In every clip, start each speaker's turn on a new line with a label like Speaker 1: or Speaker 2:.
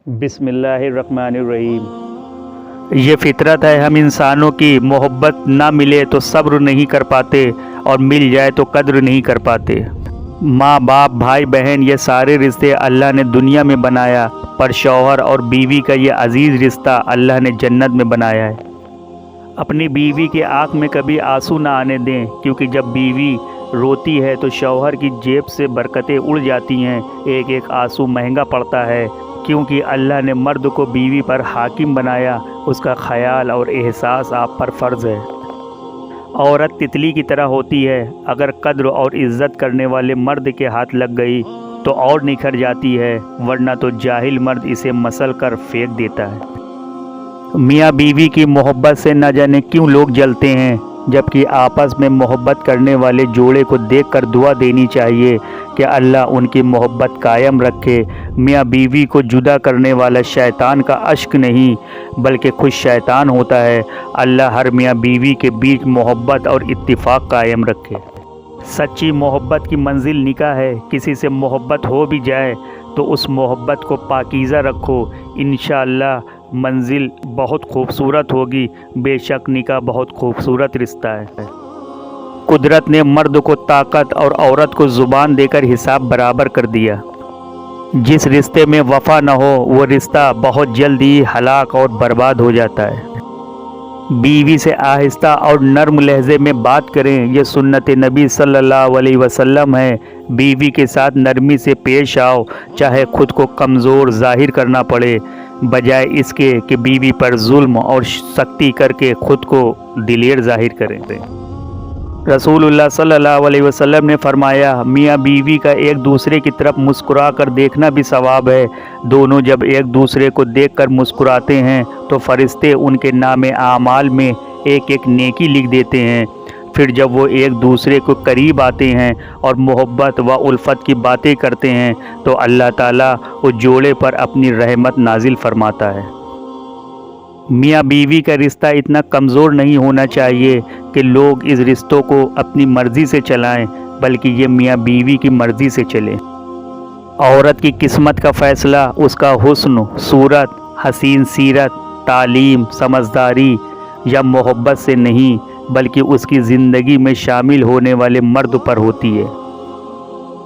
Speaker 1: बिस्मिल्लाहिर्रहमानिर्रहीम। ये फितरत है हम इंसानों की, मोहब्बत ना मिले तो सब्र नहीं कर पाते और मिल जाए तो कद्र नहीं कर पाते। माँ बाप भाई बहन ये सारे रिश्ते अल्लाह ने दुनिया में बनाया, पर शौहर और बीवी का ये अजीज़ रिश्ता अल्लाह ने जन्नत में बनाया है। अपनी बीवी के आँख में कभी आंसू ना आने दें, क्योंकि जब बीवी रोती है तो शौहर की जेब से बरकतें उड़ जाती हैं। एक एक आंसू महंगा पड़ता है, क्योंकि अल्लाह ने मर्द को बीवी पर हाकिम बनाया। उसका ख्याल और एहसास आप पर फ़र्ज़ है। औरत तितली की तरह होती है, अगर कद्र और इज़्ज़त करने वाले मर्द के हाथ लग गई तो और निखर जाती है, वरना तो जाहिल मर्द इसे मसल कर फेंक देता है। मियाँ बीवी की मोहब्बत से न जाने क्यों लोग जलते हैं, जबकि आपस में मोहब्बत करने वाले जोड़े को देखकर दुआ देनी चाहिए कि अल्लाह उनकी मोहब्बत कायम रखे। मियाँ बीवी को जुदा करने वाला शैतान का अश्क नहीं, बल्कि खुद शैतान होता है। अल्लाह हर मियाँ बीवी के बीच मोहब्बत और इत्तिफाक कायम रखे। सच्ची मोहब्बत की मंजिल निकाह है। किसी से मोहब्बत हो भी जाए तो उस मोहब्बत को पाकीज़ा रखो, इंशाअल्लाह मंजिल बहुत खूबसूरत होगी। बेशक निकाह बहुत खूबसूरत रिश्ता है। कुदरत ने मर्द को ताकत और औरत को ज़ुबान देकर हिसाब बराबर कर दिया। जिस रिश्ते में वफ़ा न हो वो रिश्ता बहुत जल्द ही हलाक और बर्बाद हो जाता है। बीवी से आहिस्ता और नर्म लहजे में बात करें, यह सुन्नत नबी सल्लल्लाहु अलैहि वसल्लम है। बीवी के साथ नरमी से पेश आओ, चाहे खुद को कमज़ोर ज़ाहिर करना पड़े, बजाय इसके कि बीवी पर जुल्म और सख्ती करके खुद को दिलेर ज़ाहिर करें। रसूलुल्लाह सल्लल्लाहु अलैहि वसल्लम ने फरमाया, मियाँ बीवी का एक दूसरे की तरफ मुस्कुरा कर देखना भी सवाब है। दोनों जब एक दूसरे को देखकर मुस्कुराते हैं तो फरिश्ते उनके नामे आमाल में एक एक नेकी लिख देते हैं। फिर जब वो एक दूसरे को करीब आते हैं और मोहब्बत व उल्फत की बातें करते हैं तो अल्लाह ताला उस जोड़े पर अपनी रहमत नाजिल फरमाता है। मियाँ बीवी का रिश्ता इतना कमज़ोर नहीं होना चाहिए कि लोग इस रिश्तों को अपनी मर्ज़ी से चलाएं, बल्कि ये मियाँ बीवी की मर्ज़ी से चले। औरत की किस्मत का फ़ैसला उसका हुस्न, सूरत, हसीन सीरत, तालीम, समझदारी या मोहब्बत से नहीं, बल्कि उसकी ज़िंदगी में शामिल होने वाले मर्द पर होती है।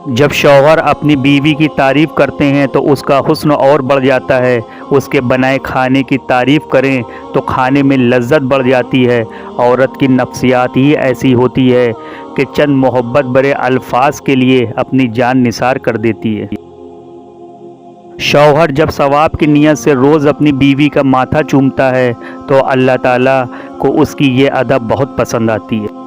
Speaker 1: जब शौहर अपनी बीवी की तारीफ़ करते हैं तो उसका हुस्न और बढ़ जाता है। उसके बनाए खाने की तारीफ़ करें तो खाने में लज्जत बढ़ जाती है। औरत की नफ्सियात ही ऐसी होती है कि चंद मोहब्बत भरे अल्फाज के लिए अपनी जान निसार कर देती है। शौहर जब सवाब की नीयत से रोज़ अपनी बीवी का माथा चूमता है तो अल्लाह ताला को उसकी ये अदब बहुत पसंद आती है।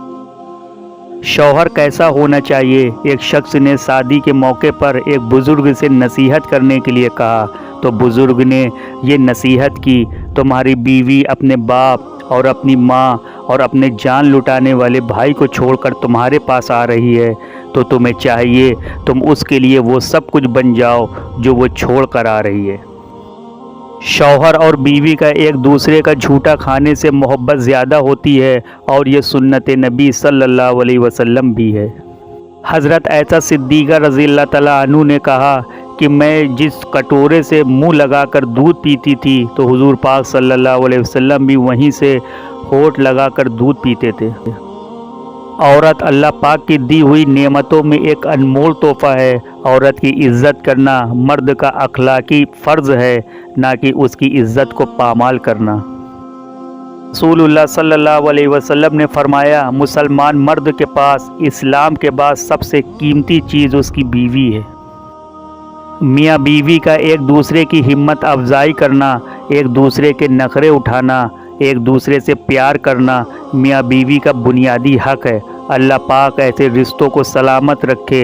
Speaker 1: शौहर कैसा होना चाहिए? एक शख्स ने शादी के मौके पर एक बुज़ुर्ग से नसीहत करने के लिए कहा तो बुज़ुर्ग ने ये नसीहत की, तुम्हारी बीवी अपने बाप और अपनी माँ और अपने जान लुटाने वाले भाई को छोड़कर तुम्हारे पास आ रही है, तो तुम्हें चाहिए तुम उसके लिए वो सब कुछ बन जाओ जो वो छोड़ कर आ रही है। शौहर और बीवी का एक दूसरे का झूठा खाने से मोहब्बत ज़्यादा होती है, और ये सुन्नत नबी सल्लल्लाहु अलैहि वसल्लम भी है। हज़रत ऐसा सिद्दीक़ा रज़ियल्लाहु तआला अन्हु ने कहा कि मैं जिस कटोरे से मुंह लगाकर दूध पीती थी तो हुज़ूर पाक सल्लल्लाहु अलैहि वसल्लम भी वहीं से होठ लगाकर दूध पीते थे। औरत अल्लाह पाक की दी हुई नेमतों में एक अनमोल तोहफ़ा है। औरत की इज़्ज़त करना मर्द का अखलाकी फ़र्ज़ है, ना कि उसकी इज़्ज़त को पामाल करना। रसूलुल्लाह सल्लल्लाहु अलैहि वसल्लम ने फरमाया, मुसलमान मर्द के पास इस्लाम के बाद सबसे कीमती चीज़ उसकी बीवी है। मियाँ बीवी का एक दूसरे की हिम्मत अफजाई करना, एक दूसरे के नखरे उठाना, एक दूसरे से प्यार करना मियाँ बीवी का बुनियादी हक़ है। अल्लाह पाक ऐसे रिश्तों को सलामत रखे।